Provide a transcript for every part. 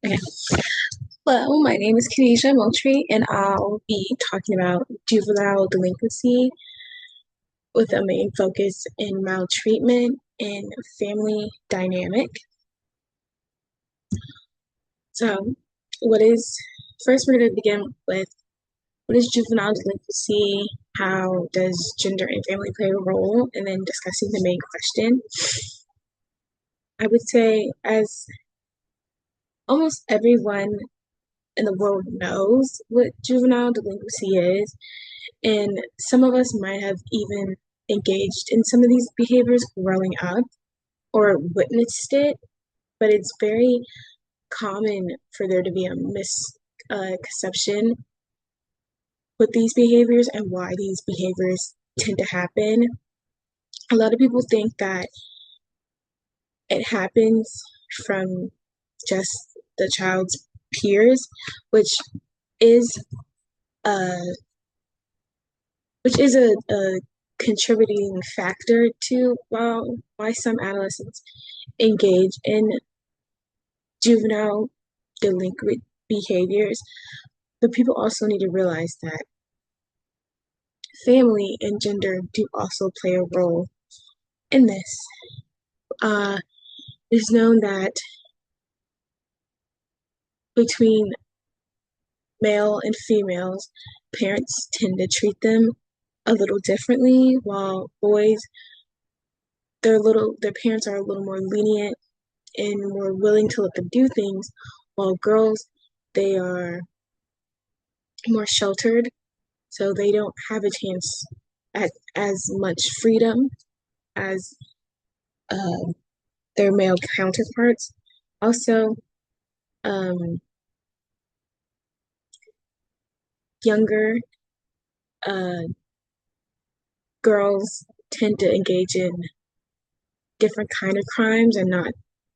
Okay. Hello, my name is Kanisha Moultrie, and I'll be talking about juvenile delinquency with a main focus in maltreatment and family dynamic. So, what is first, we're going to begin with what is juvenile delinquency? How does gender and family play a role? And then discussing the main question. I would say, as almost everyone in the world knows what juvenile delinquency is, and some of us might have even engaged in some of these behaviors growing up or witnessed it, but it's very common for there to be a misconception with these behaviors and why these behaviors tend to happen. A lot of people think that it happens from just the child's peers, which is a a contributing factor to why some adolescents engage in juvenile delinquent behaviors. But people also need to realize that family and gender do also play a role in this. Uh, it's known that between male and females, parents tend to treat them a little differently, while boys, their parents are a little more lenient and more willing to let them do things, while girls, they are more sheltered, so they don't have a chance at as much freedom as uh, their male counterparts. Also, um, younger uh, girls tend to engage in different kind of crimes and not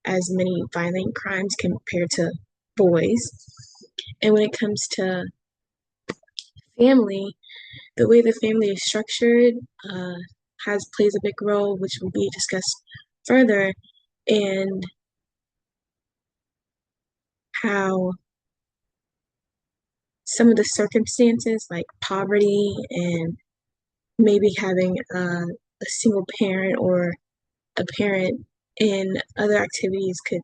as many violent crimes compared to boys. And when it comes to family, the way the family is structured has plays a big role, which will be discussed further, and how some of the circumstances like poverty and maybe having a single parent or a parent in other activities could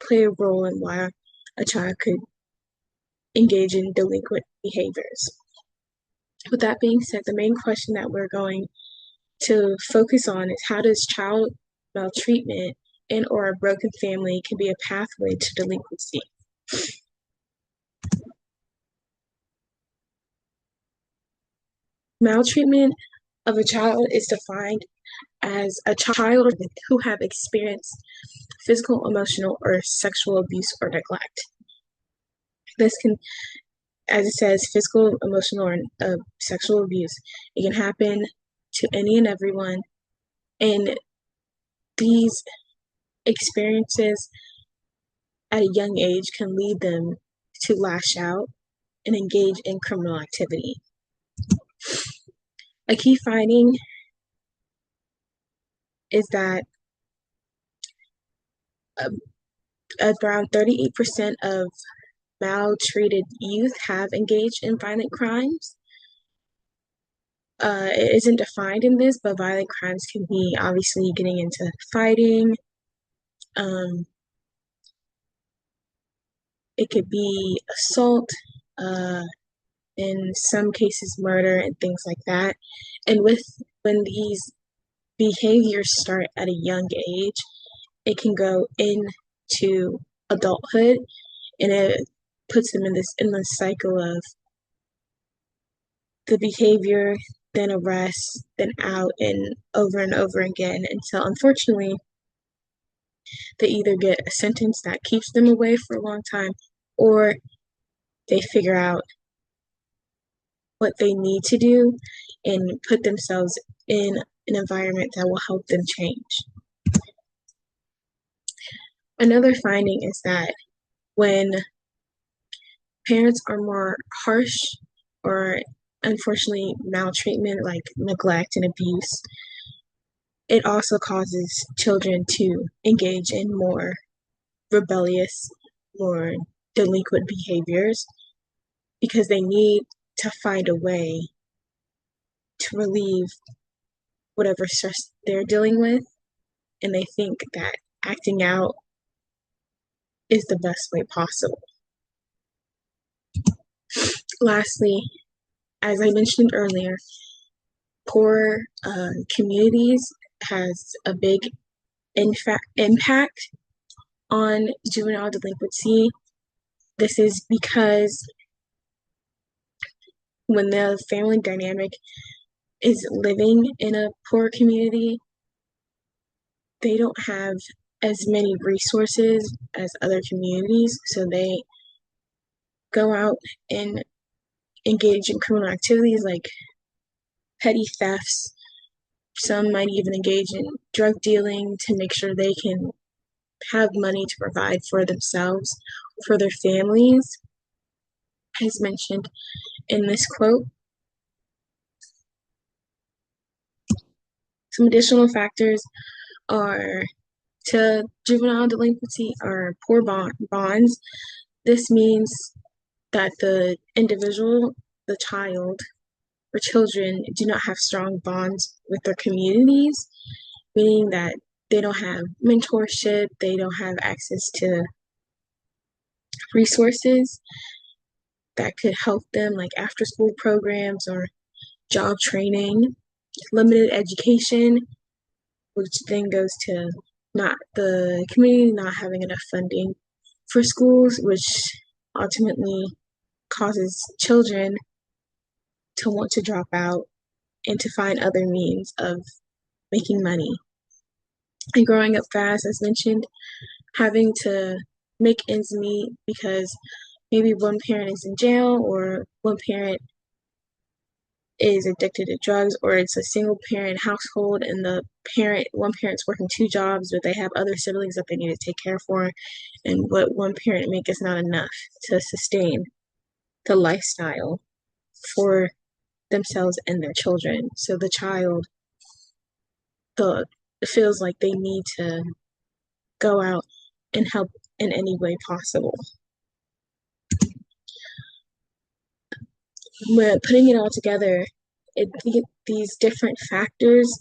play a role in why a child could engage in delinquent behaviors. With that being said, the main question that we're going to focus on is how does child maltreatment and or a broken family can be a pathway to delinquency. Maltreatment of a child is defined as a child who have experienced physical, emotional, or sexual abuse or neglect. This can, as it says, physical, emotional, or sexual abuse. It can happen to any and everyone, and these experiences at a young age can lead them to lash out and engage in criminal activity. A key finding is that uh, around 38% of maltreated youth have engaged in violent crimes. It isn't defined in this, but violent crimes can be obviously getting into fighting. Um, it could be assault, uh, in some cases, murder and things like that. And when these behaviors start at a young age, it can go into adulthood, and it puts them in the cycle of the behavior, then arrest, then out, and over again until unfortunately they either get a sentence that keeps them away for a long time or they figure out what they need to do and put themselves in an environment that will help them change. Another finding is that when parents are more harsh or unfortunately maltreatment like neglect and abuse, it also causes children to engage in more rebellious more delinquent behaviors because they need to find a way to relieve whatever stress they're dealing with, and they think that acting out is the best way possible. Lastly, as I mentioned earlier, poor communities has a big impact on juvenile delinquency. This is because when the family dynamic is living in a poor community, they don't have as many resources as other communities, so they go out and engage in criminal activities like petty thefts. Some might even engage in drug dealing to make sure they can have money to provide for themselves, for their families. As mentioned in this quote, some additional factors are to juvenile delinquency are poor bonds. This means that the individual, the child, or children do not have strong bonds with their communities, meaning that they don't have mentorship, they don't have access to resources that could help them, like after school programs or job training, limited education, which then goes to not the community not having enough funding for schools, which ultimately causes children to want to drop out and to find other means of making money. And growing up fast, as mentioned, having to make ends meet because maybe one parent is in jail or one parent is addicted to drugs, or it's a single parent household and one parent's working two jobs, but they have other siblings that they need to take care for, and what one parent makes is not enough to sustain the lifestyle for themselves and their children. So the child feels like they need to go out and help in any way possible. When putting it all together, these different factors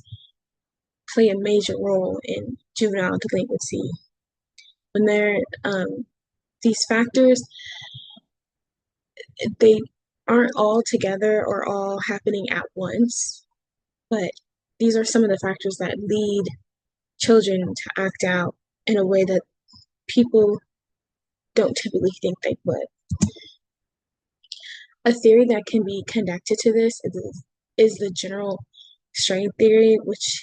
play a major role in juvenile delinquency. When these factors, they aren't all together or all happening at once, but these are some of the factors that lead children to act out in a way that people don't typically think they would. A theory that can be connected to this is the general strain theory, which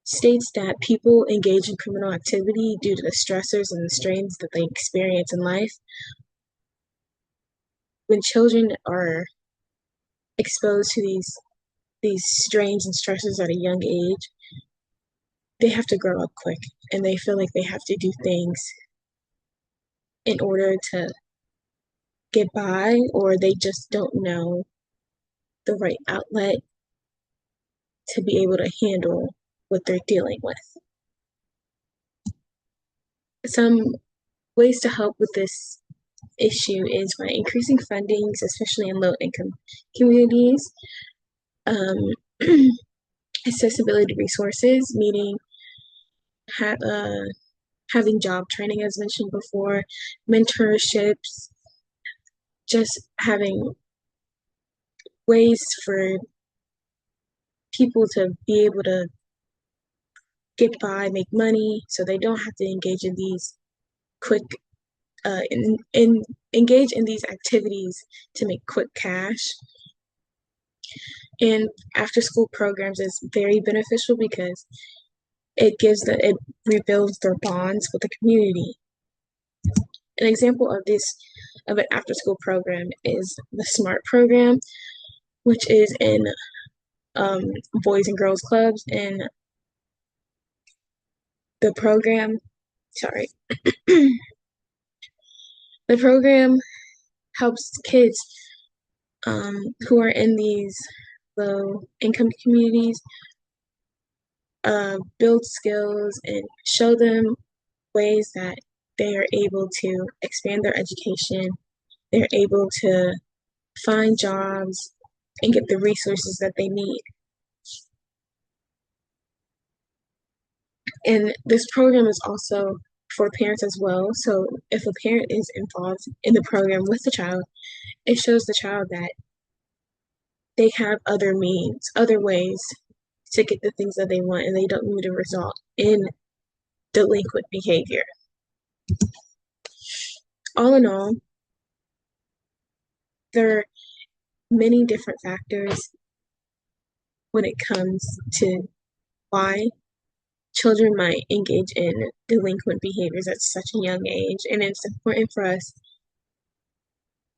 states that people engage in criminal activity due to the stressors and the strains that they experience in life. When children are exposed to these strains and stressors at a young age, they have to grow up quick and they feel like they have to do things in order to get by, or they just don't know the right outlet to be able to handle what they're dealing with. Some ways to help with this issue is by increasing fundings, especially in low income communities, um, accessibility resources, meaning having job training, as mentioned before, mentorships, just having ways for people to be able to get by, make money, so they don't have to engage in these quick, engage in these activities to make quick cash. And after school programs is very beneficial because it rebuilds their bonds with the community. An example of an after school program is the SMART program, which is in boys and girls clubs, and the program, sorry, the program helps kids who are in these low income communities build skills and show them ways that they are able to expand their education, they're able to find jobs and get the resources that they need. And this program is also for parents as well. So if a parent is involved in the program with the child, it shows the child that they have other means, other ways to get the things that they want, and they don't need to result in delinquent behavior. All in all, there are many different factors when it comes to why children might engage in delinquent behaviors at such a young age. And it's important for us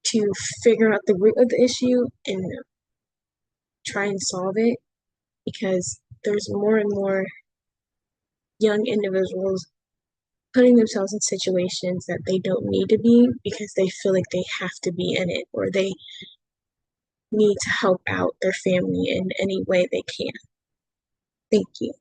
to figure out the root of the issue and try and solve it, because there's more and more young individuals putting themselves in situations that they don't need to be because they feel like they have to be in it, or they need to help out their family in any way they can. Thank you.